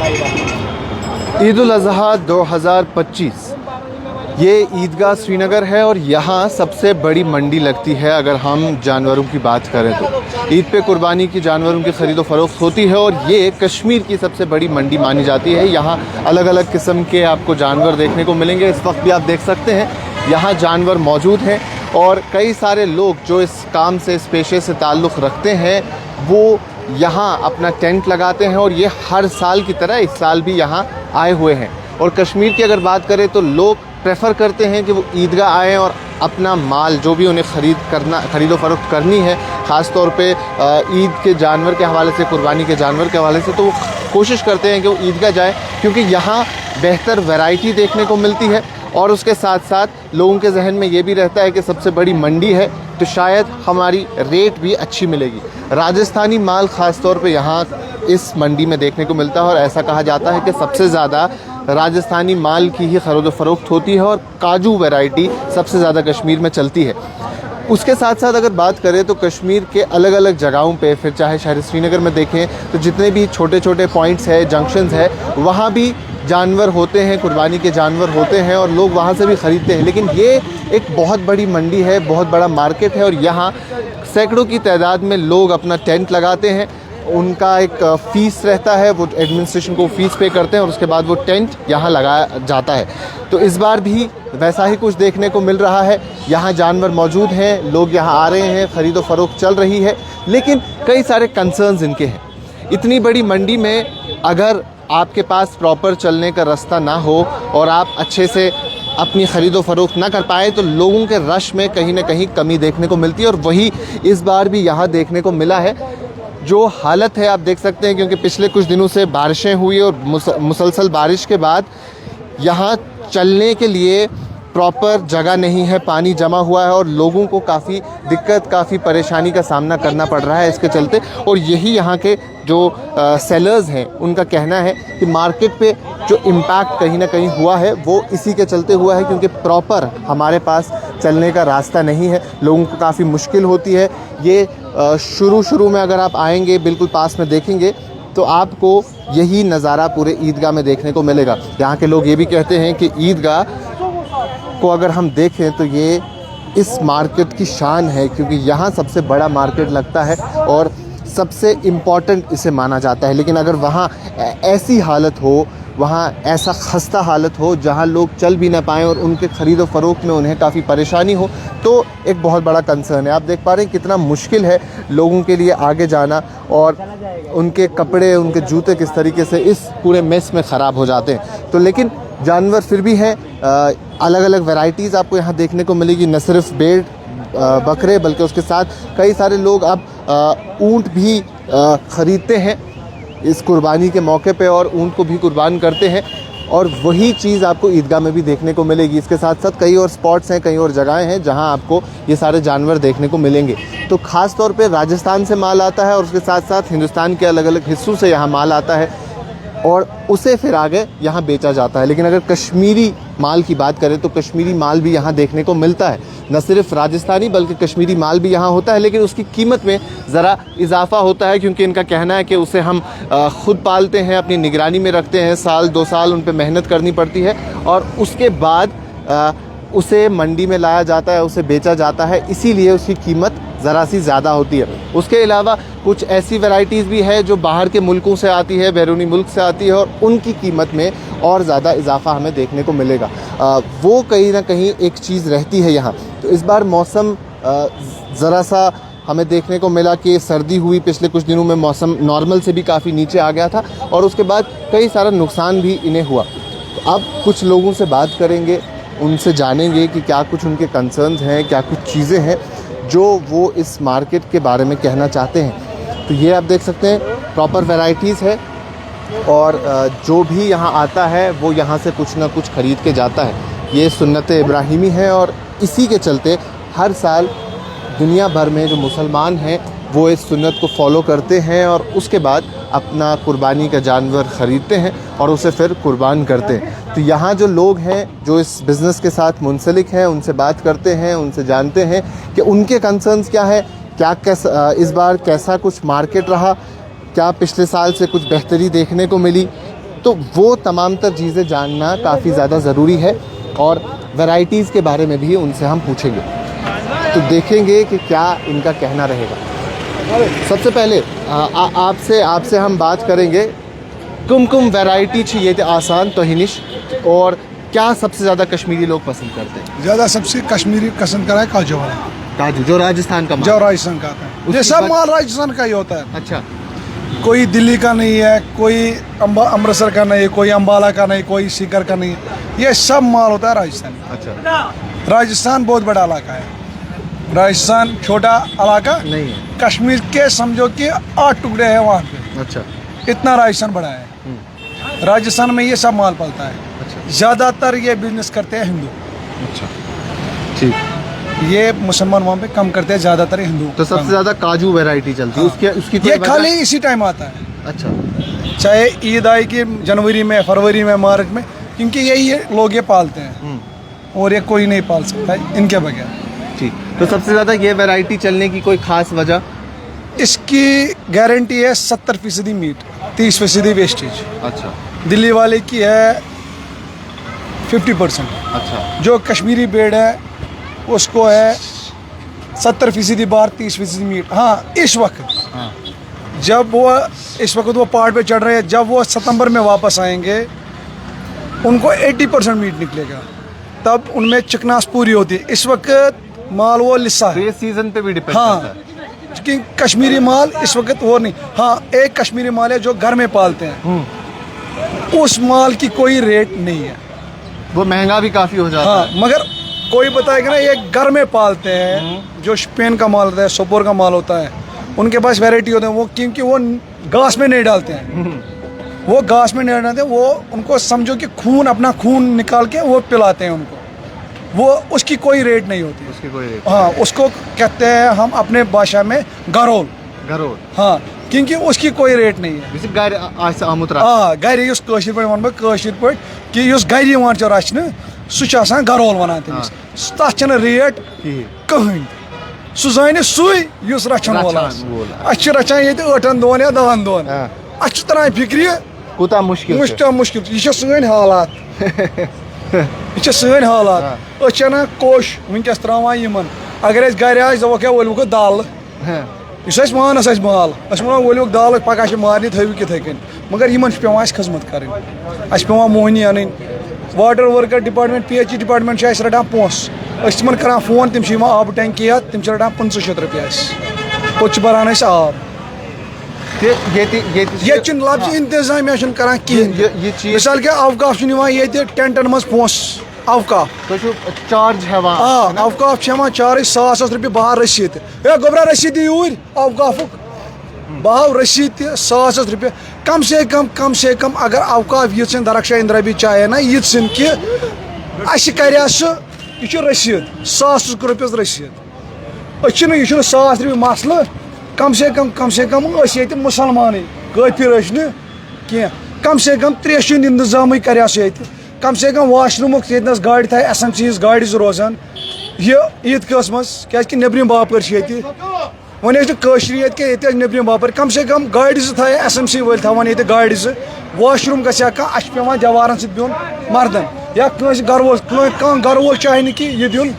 ईद उल अज़हा 2025 ये ईदगाह श्रीनगर है और यहाँ सबसे बड़ी मंडी लगती है अगर हम जानवरों की बात करें तो। ईद पे कुर्बानी की जानवरों की ख़रीदो फ़रोख्त होती है और ये कश्मीर की सबसे बड़ी मंडी मानी जाती है। यहाँ अलग अलग किस्म के आपको जानवर देखने को मिलेंगे। इस वक्त भी आप देख सकते हैं यहाँ जानवर मौजूद हैं और कई सारे लोग जो इस काम से, इस पेशे से ताल्लुक़ रखते हैं वो यहाँ अपना टेंट लगाते हैं और ये हर साल की तरह इस साल भी यहाँ आए हुए हैं। और कश्मीर की अगर बात करें तो लोग प्रेफर करते हैं कि वो ईदगाह आएँ और अपना माल जो भी उन्हें ख़रीदो फ़रोख्त करनी है, ख़ास तौर पे ईद के जानवर के हवाले से, कुर्बानी के जानवर के हवाले से, तो वो कोशिश करते हैं कि वो ईदगाह जाए क्योंकि यहाँ बेहतर वैरायटी देखने को मिलती है और उसके साथ साथ लोगों के जहन में ये भी रहता है कि सबसे बड़ी मंडी है तो शायद हमारी रेट भी अच्छी मिलेगी। राजस्थानी माल ख़ास तौर पे यहाँ इस मंडी में देखने को मिलता है और ऐसा कहा जाता है कि सबसे ज़्यादा राजस्थानी माल की ही ख़रीदो फ़रोख्त होती है और काजू वैरायटी सबसे ज़्यादा कश्मीर में चलती है। उसके साथ साथ अगर बात करें तो कश्मीर के अलग अलग जगहों पे, फिर चाहे शहर श्रीनगर में देखें तो जितने भी छोटे छोटे पॉइंट्स है, जंक्शंस है, वहाँ भी जानवर होते हैं, कुर्बानी के जानवर होते हैं और लोग वहाँ से भी ख़रीदते हैं। लेकिन ये एक बहुत बड़ी मंडी है, बहुत बड़ा मार्केट है और यहाँ सैकड़ों की तादाद में लोग अपना टेंट लगाते हैं। उनका एक फ़ीस रहता है, वो एडमिनिस्ट्रेशन को फ़ीस पे करते हैं और उसके बाद वो टेंट यहाँ लगाया जाता है। तो इस बार भी वैसा ही कुछ देखने को मिल रहा है। यहाँ जानवर मौजूद हैं, लोग यहाँ आ रहे हैं, ख़रीदो फ़रोख्त चल रही है, लेकिन कई सारे कंसर्न्स इनके हैं। इतनी बड़ी मंडी में अगर आपके पास प्रॉपर चलने का रास्ता ना हो और आप अच्छे से अपनी ख़रीदो फ़रोख्त ना कर पाए तो लोगों के रश में कहीं ना कहीं कमी देखने को मिलती है और वही इस बार भी यहाँ देखने को मिला है। जो हालत है आप देख सकते हैं क्योंकि पिछले कुछ दिनों से बारिशें हुई और मुसलसल बारिश के बाद यहाँ चलने के लिए प्रॉपर जगह नहीं है, पानी जमा हुआ है और लोगों को काफ़ी दिक्कत, काफ़ी परेशानी का सामना करना पड़ रहा है इसके चलते। और यही यहाँ के जो सेलर्स हैं उनका कहना है कि मार्केट पे जो इम्पैक्ट कहीं ना कहीं हुआ है वो इसी के चलते हुआ है क्योंकि प्रॉपर हमारे पास चलने का रास्ता नहीं है, लोगों को काफ़ी मुश्किल होती है। ये शुरू में अगर आप आएंगे, बिल्कुल पास में देखेंगे तो आपको यही नज़ारा पूरे ईदगाह में देखने को मिलेगा। यहाँ के लोग ये भी कहते हैं कि ईदगाह को अगर हम देखें तो ये इस मार्केट की शान है क्योंकि यहाँ सबसे बड़ा मार्केट लगता है और सबसे इम्पॉर्टेंट इसे माना जाता है। लेकिन अगर वहाँ ऐसी हालत हो, वहाँ ऐसा खस्ता हालत हो जहाँ लोग चल भी ना पाएँ और उनके ख़रीदो फ़रोख्त में उन्हें काफ़ी परेशानी हो तो एक बहुत बड़ा कंसर्न है। आप देख पा रहे हैं कितना मुश्किल है लोगों के लिए आगे जाना और उनके कपड़े, उनके जूते किस तरीके से इस पूरे मेस में ख़राब हो जाते हैं। तो लेकिन जानवर फिर भी हैं, अलग अलग वैरायटीज़ आपको यहाँ देखने को मिलेगी, न सिर्फ भेड़ बकरे बल्कि उसके साथ कई सारे लोग अब ऊँट भी ख़रीदते हैं इस कुर्बानी के मौके पे और ऊँट को भी कुर्बान करते हैं और वही चीज़ आपको ईदगाह में भी देखने को मिलेगी। इसके साथ साथ कई और स्पॉट्स हैं, कई और जगहें हैं जहां आपको ये सारे जानवर देखने को मिलेंगे। तो ख़ास तौर पे राजस्थान से माल आता है और उसके साथ साथ हिंदुस्तान के अलग अलग हिस्सों से यहाँ माल आता है और उसे फिर आगे यहाँ बेचा जाता है। लेकिन अगर कश्मीरी माल की बात करें तो कश्मीरी माल भी यहाँ देखने को मिलता है, न सिर्फ राजस्थानी बल्कि कश्मीरी माल भी यहाँ होता है, लेकिन उसकी कीमत में ज़रा इजाफा होता है क्योंकि इनका कहना है कि उसे हम ख़ुद पालते हैं, अपनी निगरानी में रखते हैं, साल 2 साल उन पर मेहनत करनी पड़ती है और उसके बाद उसे मंडी में लाया जाता है, उसे बेचा जाता है, इसीलिए उसकी कीमत ज़रा सी ज़्यादा होती है। उसके अलावा कुछ ऐसी वैरायटीज़ भी है जो बाहर के मुल्कों से आती है, बैरूनी मुल्क से आती है और उनकी कीमत में और ज़्यादा इजाफा हमें देखने को मिलेगा। वो कहीं ना कहीं एक चीज़ रहती है यहाँ। तो इस बार मौसम ज़रा सा हमें देखने को मिला कि सर्दी हुई, पिछले कुछ दिनों में मौसम नॉर्मल से भी काफ़ी नीचे आ गया था और उसके बाद कई सारा नुकसान भी इन्हें हुआ। तो अब कुछ लोगों से बात करेंगे, उनसे जानेंगे कि क्या कुछ उनके कंसर्न्स हैं, क्या कुछ चीज़ें हैं जो वो इस मार्केट के बारे में कहना चाहते हैं। तो ये आप देख सकते हैं प्रॉपर वैरायटीज़ है और जो भी यहाँ आता है वो यहाँ से कुछ ना कुछ ख़रीद के जाता है। ये सुन्नत इब्राहिमी है और इसी के चलते हर साल दुनिया भर में जो मुसलमान हैं वो इस सुन्नत को फॉलो करते हैं और उसके बाद अपना कुर्बानी का जानवर ख़रीदते हैं और उसे फिर कुर्बान करते हैं। तो यहाँ जो लोग हैं जो इस बिज़नेस के साथ मुंसलिक हैं उनसे बात करते हैं, उनसे जानते हैं कि उनके कंसर्न्स क्या है, क्या इस बार कैसा कुछ मार्केट रहा, क्या पिछले साल से कुछ बेहतरी देखने को मिली, तो वो तमाम तर चीज़ें जानना काफ़ी ज़्यादा ज़रूरी है और वैरायटीज़ के बारे में भी उनसे हम पूछेंगे, तो देखेंगे कि क्या इनका कहना रहेगा। सबसे पहले आपसे हम बात करेंगे कुम वैरायटी छी ये आसान तो हिनिश, और क्या सबसे ज़्यादा कश्मीरी लोग पसंद करते हैं? ज़्यादा सबसे कश्मीरी पसंद करा है काजू वाला, काजू जो राजस्थान का जो राजस्थान का आता है। ये सब माल राजस्थान का ही होता है। अच्छा, कोई दिल्ली का नहीं है, कोई अमृतसर का नहीं है, कोई अम्बाला का नहीं, कोई सीकर का नहीं है, ये सब माल होता है राजस्थान। अच्छा, राजस्थान बहुत बड़ा इलाका है, राजस्थान छोटा इलाका नहीं है। कश्मीर के समझो कि 8 टुकड़े हैं वहाँ पे। अच्छा, इतना राजस्थान बड़ा है। राजस्थान में ये सब माल पलता है। अच्छा, ज़्यादातर ये बिजनेस करते हैं हिंदू। अच्छा, ठीक। ये मुसलमान वहाँ पे कम करते हैं, ज़्यादातर हिंदू। तो सबसे ज़्यादा काजू वैरायटी चलती है। हाँ। उसकी कोई ये वजह? खाली इसी टाइम आता है। अच्छा, चाहे ईद आई कि जनवरी में, फरवरी में, मार्च में, क्योंकि यही है लोग ये पालते हैं और ये कोई नहीं पाल सकता है इनके बगैर। ठीक। तो सबसे ज़्यादा ये वैरायटी चलने की कोई ख़ास वजह? इसकी गारंटी है 70% मीट, 30% वेस्टेज। अच्छा, दिल्ली वाले की है 50%। अच्छा, जो कश्मीरी बेड है उसको है 70% बार, 30% मीट। हाँ, इस वक्त हाँ, जब वो इस वक्त वो पहाड़ पे चढ़ रहे हैं, जब वो सितंबर में वापस आएंगे उनको 80% मीट निकलेगा, तब उनमें चिकनास पूरी होती है। इस वक्त माल वो लिस्सा तो है। ये सीजन पे भी डिपेंड हाँ, करता है। कि कश्मीरी माल इस वक्त वो नहीं। हाँ, एक कश्मीरी माल है जो घर में पालते हैं, उस माल की कोई रेट नहीं है, वो महंगा भी काफ़ी हो जाता हाँ, है। मगर कोई बताएगा ना ये घर में पालते हैं, जो शपेन का माल होता है, सोपोर का माल होता है, उनके पास वैरायटी होते हैं वो, क्योंकि वो घास में नहीं डालते हैं। वो घास में नहीं डालते, वो उनको समझो कि खून, अपना खून निकाल के वो पिलाते हैं उनको, वो उसकी कोई रेट नहीं होती। उसकी कोई रेट? हाँ, उसको कहते हैं हम अपने भाषा में गरोल। गरोल। हाँ, क्योंकि उसकी कोई रेट नहीं है। जैसे गाय आज आमुत रहा। हाँ, गरी युस कशीर पे वन कशीर पे कि युस गरी वन च रचने सह आसान गरोल वनान तमिस, तथ छन रेट कहीं, सह जाने सुई युस रचन वोल अस रचान ये 8 दोन या 10 दोन, अस तरान फिक्र कूता मुश्किल मुश्किल यह सन हालात, यह सन हालात। अना कोश वनकस त्रावान यमन, अगर गर दवक वोलुक दाल, इस मानस माल वोलुक दाल पगह मारने थव किथे कन, मगर इन पे खजमत कर पे मोहनी अन। Water worker department, PHE department रटान पोस, तिमन करान फोन, तम आब टंकी तम रटान 500 रुपये पोत बरान आब। ये लफ्ज इंतजामिया करान कहें। मिसाल के अवकाफ ये टेंटन मज पोस अवकाफ चार्ज है, अवकाफ चार्ज 100 रुपये बहा रसीद, गोबरा रसीद यूर अवकाफुक बहाव रसीद 100 रुपये। कम से कम अगर अवकाफ ये दरक्षा इंदिरा भी चाहे ना ये कि कर यह रसीद 100 रुपये रसीद, यह 100 रुपये मसल। कम से कम ये मुसलमान काफिर कह, कम 3 इंतजाम कर, कम से कम वाशरूमुक ये गाड़ी थे SMC गाड़ी रोजान यह ईदगाह मज, क्या नबरम बापर वन ये नबरम बापर, कम से कम गाड़ी थे SMC वाल थवान ये गाड़ी वाशरूम गया पे जवारन सत बिहन मर्दन, या गर वोल चाहे कि यह दिन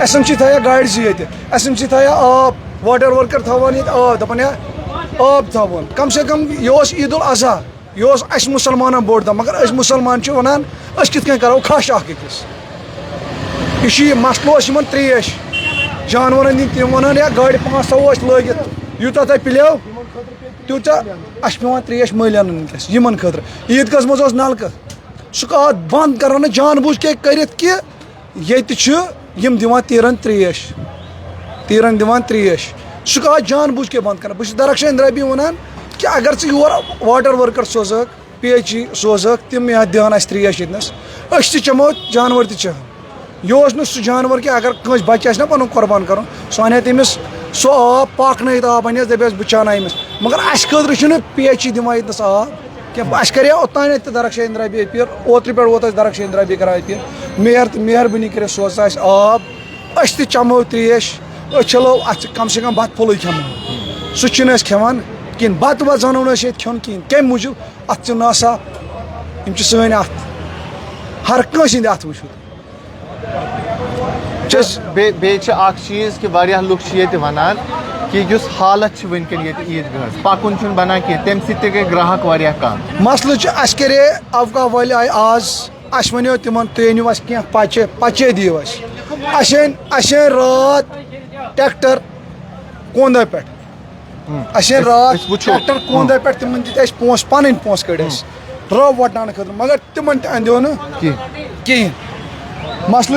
SMC थे गाड़ी ये SMC थे आब, वाटर वर्कर थवान ये आब, दपान आब थवान। कम से कम यह ईद उल अजहा यह मुसलमान बोड़ दम, मगर अस मुसलमान वनान कित करो खश अकिस, यह मसलो त्रेश जानवर दिन तम वन या गाड़ी 500 लगित यूता तुम पिलो तूता अस पे त्रेश मल अन वनकस यमन खतर। ईदगाह मज नलक सह बंद कर जानबूझ के ये दिवान तीरन दिवान त्रेश, सह जानबूझ के बंद कर। बस दरक्षा इंदिरा भी वनान कि अगर योर वाटर वर्कर सोजक, PHE सोजक, तम यहाँ दिहान त्रेश यस चमो जानवर तह यह सह जानवर कि अगर कस बच्चे ना पन कुर्बान कर सह अन तमिस सो आब पाकन आब अन दपस बह चान अमिस, मगर अस खतर PHE दिवान ये आब क्या अस कर ओतान दरक्षा इंदिरा भी अपील, ओत्र पे वोत दरक्षा इंदिरा भी कर अपील, मेयर मेहरबानी कर सोच आब अस चमो त्रेश, चलो कम से कम बत फुल खमो सह खेवान कहें, बत वत जानो ये खोन कहें, कम मूजूब अत नासा यम सन अथ हर कंस हिंद अथ वुचुत बे चीज़ कि वारियाह लुक वनान कि युस हालत वनकन ये ईदगाह पकुन बना कह तम सि गई ग्राहक वारियाह कम मसल अस करे अवका वाले आए आज अस वनो तिमन तुम अनिव कह पचे दिव अस रात ट्रैक्टर कोंद पे रात ट्रैक्टर कोंद पे तिमन दित पोस पन पोस कड़ रव वटान खतर मगर तिमन अंदो न कहें मसल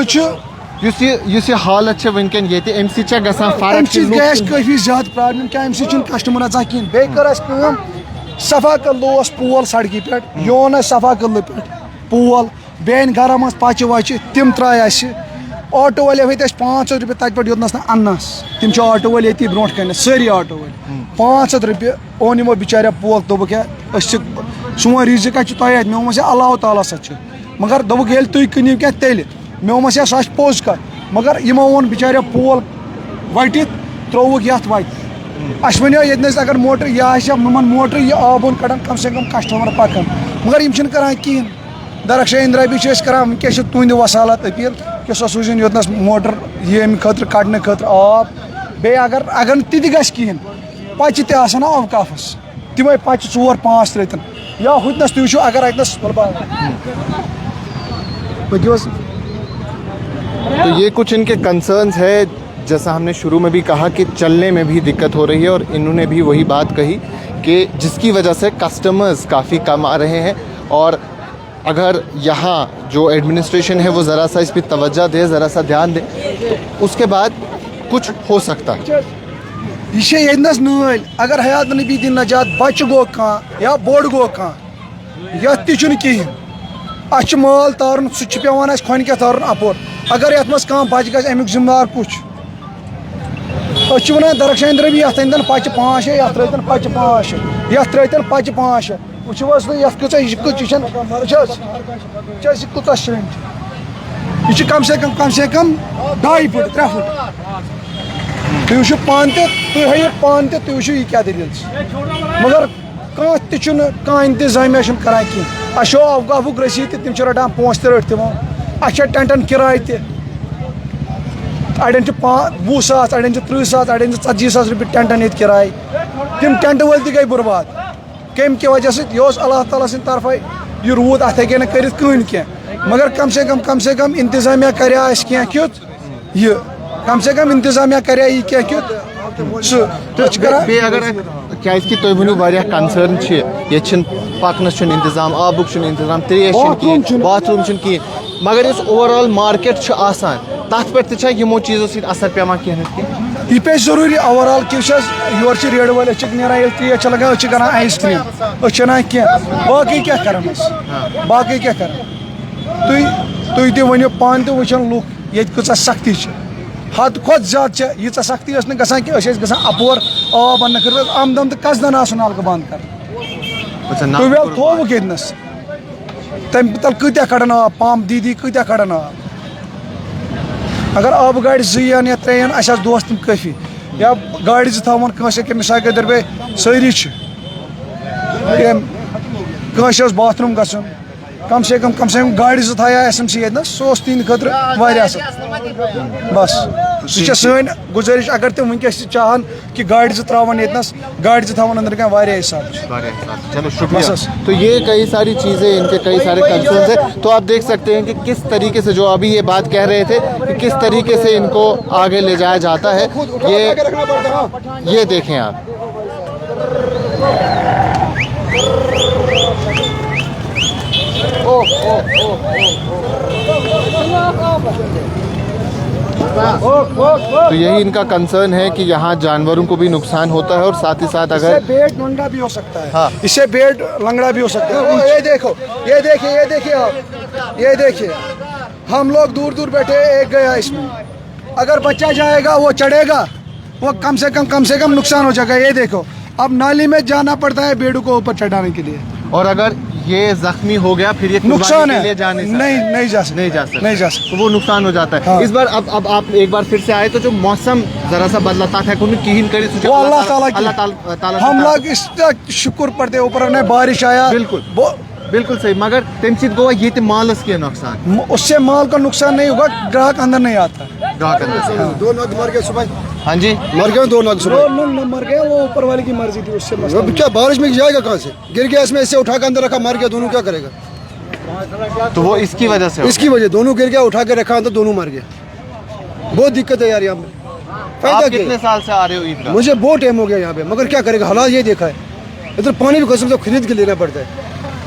युस ये हालत वनकन ये अम काफी ज्यादा प्रॉब्लम क्या अम कस्टमर अचान कहें बे कर सफा कलोस पोल सड़क पे योन सफा कल पे पोल बेन घर मज पच वच तिम त्राय ऑटो वाले हत 500 रुपये तत पे योतनस अन्नस तिम ऑटो वाले ये ब्रो कन सारी ऑटो वाले 500 रुपये ओन यमो बिचार पोल दोक सोन रिजिक तय मे वो अल्लाह ताला सा मगर दोक ये तुम कनिव क्या तेल मे वो सह पोज कत मगर यमो ओन बिचार पोल वट त्रोवुक ये वत अस वो ये अगर मोटर यह मोटर यह आब कड़ान कम से कम कस्टमर पकान मगर यम करान कहें दरक्षा इंद्राबी करान वह तुंद वसालत अपील कि सो सूजन योतनस मोटर ये खतर कड़ने खतर आब बे अगर ति कहें पच तन अवकाफस तमें पच 4-5 रेतन या हुतनस तुम अगर अतनस तो ये कुछ इनके कंसर्न्स है। जैसा हमने शुरू में भी कहा कि चलने में भी दिक्कत हो रही है और इन्होंने भी वही बात कही कि जिसकी वजह से कस्टमर्स काफ़ी कम आ रहे हैं और अगर यहाँ जो एडमिनिस्ट्रेशन है वो ज़रा सा इस पर तवज्जो दे, ज़रा सा ध्यान दे तो उसके बाद कुछ हो सकता है। यह नल अगर हयात नबी दिन नजात बच गो कह या बोड़ गो कह यह कहें अस माल तारन सह पेवान खोन क्या तारन अपोर अगर ये मज कह बच गई अमुक जिम्मेदार कुछ वन दरक्षा इंद्रबी ये अन पच 5 ये त्रतन पच 5 ये त्रतन पच 5 वो यह कूत श्रेंट यह कम से कम 2.5 फुट 3 फुट तुम पान तुम पान तुम यह क्या दलील मगर कह इंतजामिया करान कहें अो अवकाफुक रसीद तम रटान पोस रट तमो टेंटन किराय अड़न 20,000 अड़न 30,000 अड़न 40,000 रुपये टेंटन ये किराय तम टेंट वल गई बर्बाद कम कि वजह से अल्लाह ताला सद तरफ यह रूद अत हे न कर कह मगर कम से कम इंतजामिया कर क्युत यह कम से कम इंतजामिया कर क्युत अगर क्या कंसर्न ये पकनस इंतजाम आबुक इंतजाम त्रेश बाथरूम कहें मगर इस ओवरऑल मार्केट आसान तथ पे यमो चीज़ों सत असर पेवान कह यह पे जरूरी ओवरऑल कि योर रेड वाले नान तेज लगान करान आइस क्रीम वन कह बाकी क्या कर बाकी क्या कर तुम तो वो पान तो वुचन लुक ये कूचा सख्ती हद खुद ज्यादा यीच सख्ती ग अपोर आब अन्न कर आमदम तो कसदन नलक बंद कर ट्यूबवेल थोक येतनस तम तल कत्या कड़न आब पम्प दीदी कत्या कड़न आब अगर आब गाड़ 2 या 3 अस दोस्त तम काफी या गाड़ 2 थवन मिसाल के तौर पे सारी कंस बाथरूम गसन कम से कम गाड़ 2 थाया SMC ये सो तीन खतर वारिया बस यह सन गुजारिश अगर तुम वनकस चाहान कि गाड़ 2 त्रावन येतनस गाड़ 2 थवन अंदर क्या वारिया हिसाब चलो शुक्रिया। तो ये कई सारी चीज़ें इनके कई सारे कंसर्न्स हैं। तो आप देख सकते हैं कि किस तरीके से जो अभी ये बात कह रहे थे कि किस तरीके से इनको आगे ले जाया जाता है ये देखें आप। तो यही इनका कंसर्न है कि यहाँ जानवरों को भी नुकसान होता है और साथ ही साथ अगर बेड लंगड़ा भी हो सकता है। हाँ। इससे बेड लंगड़ा भी हो सकता है। ये देखो ये देखिए आप ये देखिए हम लोग दूर दूर बैठे एक गया इसमें अगर बच्चा जाएगा वो चढ़ेगा वो कम से कम नुकसान हो जाएगा। ये देखो अब नाली में जाना पड़ता है बेडू को ऊपर चढ़ाने के लिए और अगर ये जख्मी हो गया फिर ये नुकसान है नहीं जा सकता तो वो नुकसान हो जाता है। हाँ। इस बार अब आप एक बार फिर से आए तो जो मौसम जरा सा बदला था अल्लाह ताला हम लोग इस शुक्र पढ़ते ऊपर बारिश आया बिल्कुल बिल्कुल सही, मगर तम सत गो ये मालस के नुकसान, उससे माल का नुकसान नहीं होगा, ग्राहक अंदर नहीं आता। ग्राहक अंदर दो नग मर गए सुबह। हाँ जी, मर गए दो नग सुबह। दो नग मर गए, वो ऊपर वाले की मर्जी थी, उससे अब क्या बारिश में जाएगा कहाँ से? गिर गया, इसमें इससे उठा के अंदर रखा, मर गया, दोनों क्या करेगा? तो वो इसकी वजह से इसकी वजह, दोनों गिर गया, उठा के रखा अंदर, दोनों मर गए। बहुत दिक्कत है यार यहाँ पे। आप कितने साल से आ रहे हो ईदगाह? मुझे बहुत टाइम हो गया यहाँ पे, मगर क्या करेगा, हालात ये देखा है। इधर पानी भी कसम से खरीद के लेना पड़ता है।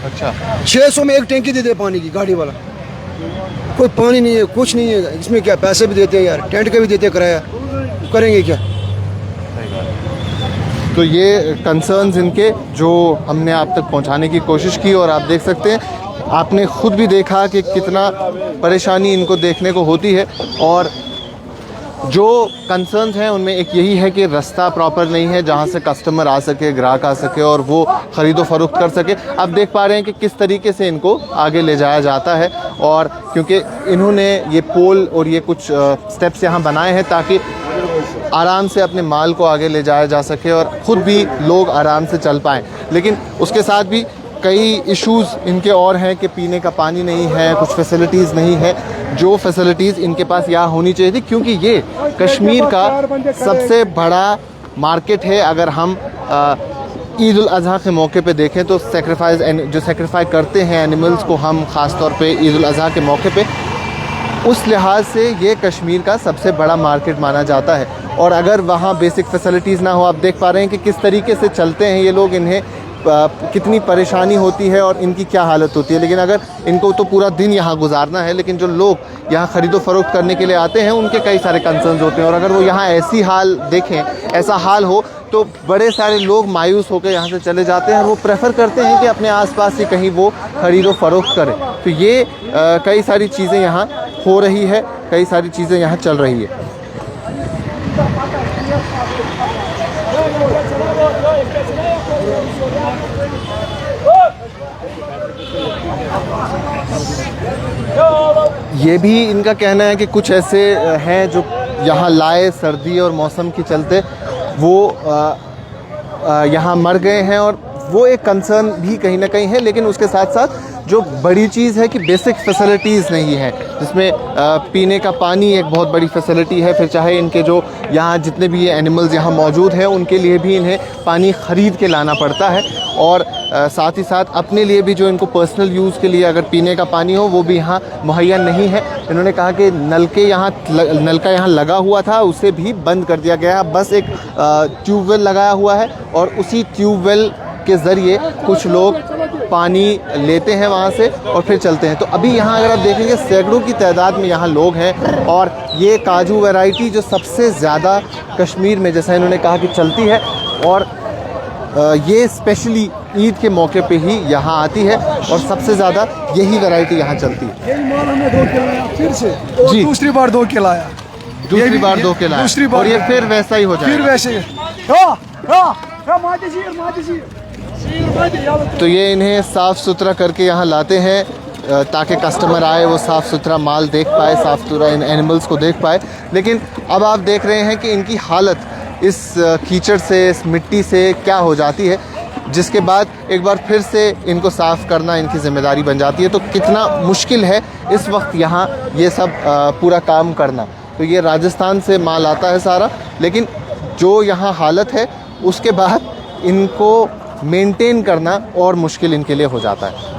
अच्छा, 600 में एक टैंकी देते हैं पानी की, गाड़ी वाला। कोई पानी नहीं है, कुछ नहीं है इसमें। क्या पैसे भी देते हैं यार, टेंट के भी देते हैं किराया, करेंगे क्या? तो ये कंसर्न्स इनके जो हमने आप तक पहुंचाने की कोशिश की, और आप देख सकते हैं, आपने खुद भी देखा कि कितना परेशानी इनको देखने को होती है। और जो कंसर्न्स हैं उनमें एक यही है कि रास्ता प्रॉपर नहीं है जहां से कस्टमर आ सके, ग्राहक आ सके और वो ख़रीदो फरोख्त कर सके। आप देख पा रहे हैं कि किस तरीके से इनको आगे ले जाया जाता है, और क्योंकि इन्होंने ये पोल और ये कुछ स्टेप्स यहाँ बनाए हैं ताकि आराम से अपने माल को आगे ले जाया जा सके और ख़ुद भी लोग आराम से चल पाएँ। लेकिन उसके साथ भी कई इश्यूज़ इनके और हैं कि पीने का पानी नहीं है, कुछ फैसिलिटीज़ नहीं है, जो फैसिलिटीज़ इनके पास यहाँ होनी चाहिए थी, क्योंकि ये कश्मीर का सबसे बड़ा मार्केट है। अगर हम ईद उल अज़हा के मौके पे देखें तो सेक्रीफाई करते हैं एनिमल्स को हम, ख़ास तौर पे ईद उल अज़हा के मौके पे, उस लिहाज से ये कश्मीर का सबसे बड़ा मार्केट माना जाता है। और अगर वहाँ बेसिक फैसिलिटीज़ ना हो, आप देख पा रहे हैं कि किस तरीके से चलते हैं ये लोग, इन्हें कितनी परेशानी होती है और इनकी क्या हालत होती है। लेकिन अगर इनको तो पूरा दिन यहाँ गुजारना है, लेकिन जो लोग यहाँ ख़रीदो फरोख्त करने के लिए आते हैं उनके कई सारे कंसर्न्स होते हैं, और अगर वो यहाँ ऐसी हाल देखें, ऐसा हाल हो, तो बड़े सारे लोग मायूस होकर यहाँ से चले जाते हैं और वो प्रेफर करते हैं कि अपने आसपास ही कहीं वो ख़रीदो फरोख्त करें। तो ये कई सारी चीज़ें यहाँ हो रही है, कई सारी चीज़ें यहाँ चल रही है। ये भी इनका कहना है कि कुछ ऐसे हैं जो यहाँ लाए सर्दी और मौसम के चलते वो यहाँ मर गए हैं, और वो एक कंसर्न भी कहीं ना कहीं है। लेकिन उसके साथ साथ जो बड़ी चीज़ है कि बेसिक फैसिलिटीज़ नहीं है, जिसमें पीने का पानी एक बहुत बड़ी फैसिलिटी है। फिर चाहे इनके जो यहाँ जितने भी ये एनिमल्स यहाँ मौजूद हैं उनके लिए भी इन्हें पानी ख़रीद के लाना पड़ता है, और साथ ही साथ अपने लिए भी जो इनको पर्सनल यूज़ के लिए अगर पीने का पानी हो वो भी यहाँ मुहैया नहीं है। इन्होंने कहा कि नलका यहाँ लगा हुआ था, उसे भी बंद कर दिया गया है। बस एक ट्यूबवेल लगाया हुआ है और उसी ट्यूबवेल के ज़रिए कुछ लोग पानी लेते हैं वहाँ से और फिर चलते हैं। तो अभी यहाँ अगर आप देखेंगे सैकड़ों की तादाद में यहाँ लोग हैं, और ये काजू वैरायटी जो सबसे ज़्यादा कश्मीर में, जैसा इन्होंने कहा कि चलती है, और ये स्पेशली ईद के मौके पे ही यहाँ आती है और सबसे ज़्यादा यही वैरायटी यहाँ चलती है। यही माल हमने 2 के लाया फिर से, जी, दूसरी बार 2 के लाया, दूसरी बार 2 के लाया, दूसरी बार, और ये फिर वैसा ही हो जाएगा, फिर वैसे। तो ये इन्हें साफ़ सुथरा करके यहाँ लाते हैं ताकि कस्टमर आए वो साफ़ सुथरा माल देख पाए, साफ़ सुथरा इन एनिमल्स को देख पाए। लेकिन अब आप देख रहे हैं कि इनकी हालत इस कीचड़ से, इस मिट्टी से क्या हो जाती है, जिसके बाद एक बार फिर से इनको साफ़ करना इनकी ज़िम्मेदारी बन जाती है। तो कितना मुश्किल है इस वक्त यहाँ ये सब पूरा काम करना। तो ये राजस्थान से माल आता है सारा, लेकिन जो यहाँ हालत है उसके बाद इनको मेंटेन करना और मुश्किल इनके लिए हो जाता है।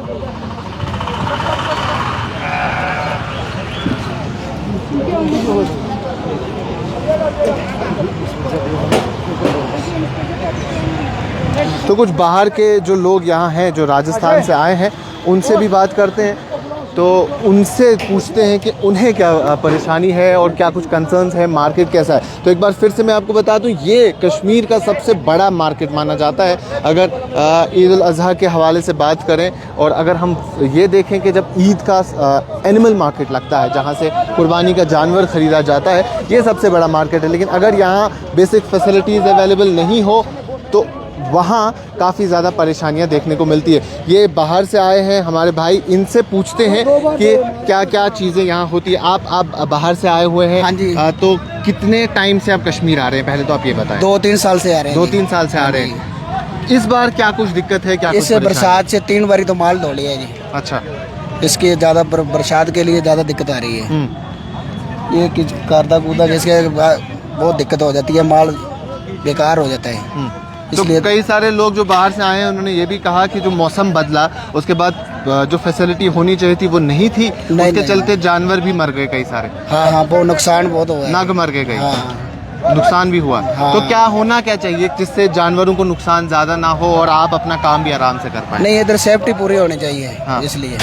तो कुछ बाहर के जो लोग यहाँ हैं, जो राजस्थान से आए हैं, उनसे भी बात करते हैं। तो उनसे पूछते हैं कि उन्हें क्या परेशानी है और क्या कुछ कंसर्न्स है, मार्केट कैसा है। तो एक बार फिर से मैं आपको बता दूं, ये कश्मीर का सबसे बड़ा मार्केट माना जाता है अगर ईद उल अज़हा के हवाले से बात करें। और अगर हम ये देखें कि जब ईद का एनिमल मार्केट लगता है, जहाँ से कुर्बानी का जानवर ख़रीदा जाता है, ये सबसे बड़ा मार्केट है। लेकिन अगर यहाँ बेसिक फैसिलिटीज़ अवेलेबल नहीं हो तो वहाँ काफ़ी ज़्यादा परेशानियाँ देखने को मिलती है। ये बाहर से आए हैं हमारे भाई, इनसे पूछते हैं कि क्या क्या चीज़ें यहाँ होती है। आप बाहर से आए हुए हैं? हाँ जी। तो कितने टाइम से आप कश्मीर आ रहे हैं, पहले तो आप ये बताएं। 2-3 साल से आ रहे हैं। 2-3 साल से आ रहे हैं। इस बार क्या कुछ दिक्कत है, क्या कुछ इससे परेशानी? बरसात से 3 बारी तो माल धो लिया जी। अच्छा। इसके ज़्यादा बरसात के लिए ज़्यादा दिक्कत आ रही है। ये कि कारदा कूदा जिसके बहुत दिक्कत हो जाती है, माल बेकार हो जाता है। तो इसलिए कई सारे लोग जो बाहर से आए हैं उन्होंने ये भी कहा कि जो मौसम बदला उसके बाद जो फैसिलिटी होनी चाहिए थी वो नहीं थी, उसके चलते जानवर भी मर गए कई सारे। हाँ हाँ, वो नुकसान बहुत हुआ है। नाग मर गए कई, हाँ। नुकसान भी हुआ। हाँ। तो क्या होना क्या चाहिए जिससे जानवरों को नुकसान ज्यादा ना हो और आप अपना काम भी आराम से कर पाए? नहीं, इधर सेफ्टी पूरी होनी चाहिए। हाँ। इसलिए।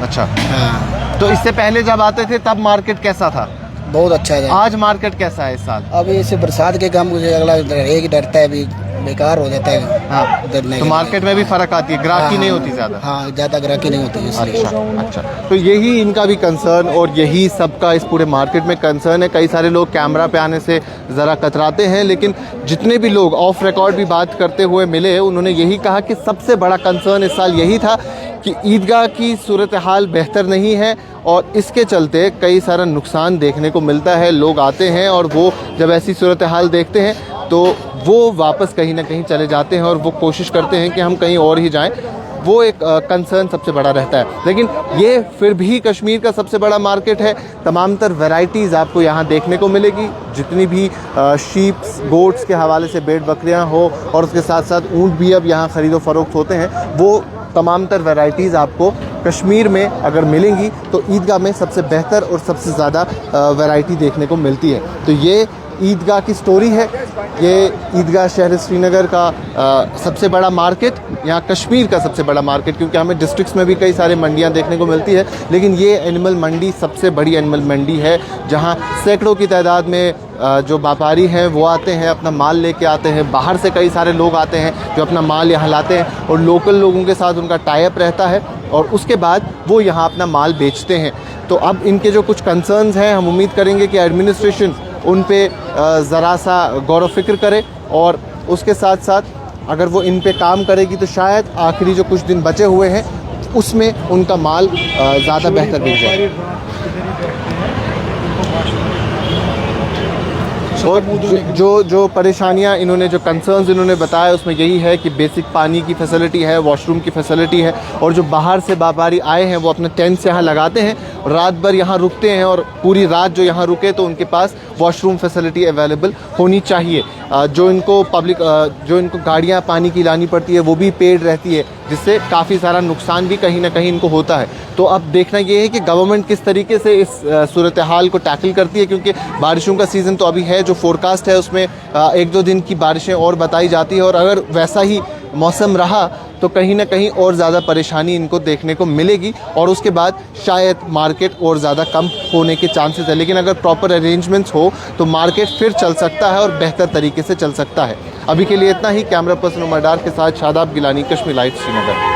अच्छा। हाँ, तो इससे पहले जब आते थे तब मार्केट कैसा था? बहुत अच्छा है। आज मार्केट कैसा है इस साल? अभी इसे बरसात के काम मुझे अगला एक डरता है, अभी बेकार हो जाता है। हाँ। डरने तो के मार्केट में भी फर्क आती है, ग्राहकी नहीं होती ज्यादा। हाँ, ज़्यादा ग्राहकी नहीं होती इसलिए। अच्छा अच्छा। तो यही इनका भी कंसर्न और यही सबका इस पूरे मार्केट में कंसर्न है। कई सारे लोग कैमरा पे आने से ज़रा कतराते हैं, लेकिन जितने भी लोग ऑफ रिकॉर्ड भी बात करते हुए मिले उन्होंने यही कहा कि सबसे बड़ा कंसर्न इस साल यही था कि ईदगाह की सूरत हाल बेहतर नहीं है और इसके चलते कई सारा नुकसान देखने को मिलता है। लोग आते हैं और वो जब ऐसी सूरत हाल देखते हैं तो वो वापस कहीं ना कहीं चले जाते हैं और वो कोशिश करते हैं कि हम कहीं और ही जाएं। वो एक कंसर्न सबसे बड़ा रहता है। लेकिन ये फिर भी कश्मीर का सबसे बड़ा मार्केट है। तमाम तर वैरायटीज़ आपको यहाँ देखने को मिलेगी। जितनी भी शीप्स गोट्स के हवाले से भेड़ बकरियाँ हो और उसके साथ साथ ऊँट भी अब यहाँ ख़रीदो फरोख्त होते हैं, वो तमाम तर वैरायटीज़ आपको कश्मीर में अगर मिलेंगी तो ईदगाह में सबसे बेहतर और सबसे ज़्यादा वैरायटी देखने को मिलती है। तो ये ईदगाह की स्टोरी है। ये ईदगाह शहर श्रीनगर का सबसे बड़ा मार्केट, यहाँ कश्मीर का सबसे बड़ा मार्केट, क्योंकि हमें डिस्ट्रिक्ट्स में भी कई सारे मंडियाँ देखने को मिलती है, लेकिन ये एनिमल मंडी सबसे बड़ी एनिमल मंडी है जहाँ सैकड़ों की तादाद में जो व्यापारी हैं वो आते हैं, अपना माल लेके आते हैं। बाहर से कई सारे लोग आते हैं जो अपना माल यहाँ लाते हैं और लोकल लोगों के साथ उनका टाई अप रहता है और उसके बाद वो यहाँ अपना माल बेचते हैं। तो अब इनके जो कुछ कंसर्न्स हैं, हम उम्मीद करेंगे कि एडमिनिस्ट्रेशन उन पे ज़रा सा गौर फिक्र करे और उसके साथ साथ अगर वो इन पे काम करेगी तो शायद आखिरी जो कुछ दिन बचे हुए हैं उसमें उनका माल ज़्यादा बेहतर बिक जाए। और जो परेशानियां इन्होंने, जो कंसर्न्स इन्होंने बताया उसमें यही है कि बेसिक पानी की फैसिलिटी है, वॉशरूम की फैसिलिटी है और जो बाहर से व्यापारी आए हैं वो अपने टेंट से यहाँ लगाते हैं और रात भर यहाँ रुकते हैं और पूरी रात जो यहाँ रुके तो उनके पास वॉशरूम फैसिलिटी अवेलेबल होनी चाहिए। जो इनको गाड़ियाँ पानी की लानी पड़ती है वो भी पेड रहती है, जिससे काफ़ी सारा नुकसान भी कहीं ना कहीं इनको होता है। तो अब देखना ये है कि गवर्नमेंट किस तरीके से इस सूरत हाल को टैकल करती है, क्योंकि बारिशों का सीज़न तो अभी है। जो फोरकास्ट है उसमें 1-2 दिन की बारिशें और बताई जाती है और अगर वैसा ही मौसम रहा तो कहीं ना कहीं और ज़्यादा परेशानी इनको देखने को मिलेगी और उसके बाद शायद मार्केट और ज़्यादा कम होने के चांसेस है। लेकिन अगर प्रॉपर अरेंजमेंट्स हो तो मार्केट फिर चल सकता है और बेहतर तरीके से चल सकता है। अभी के लिए इतना ही। कैमरा पर्सन उमर डार के साथ शादाब गिलानी, कश्मीर लाइव, श्रीनगर।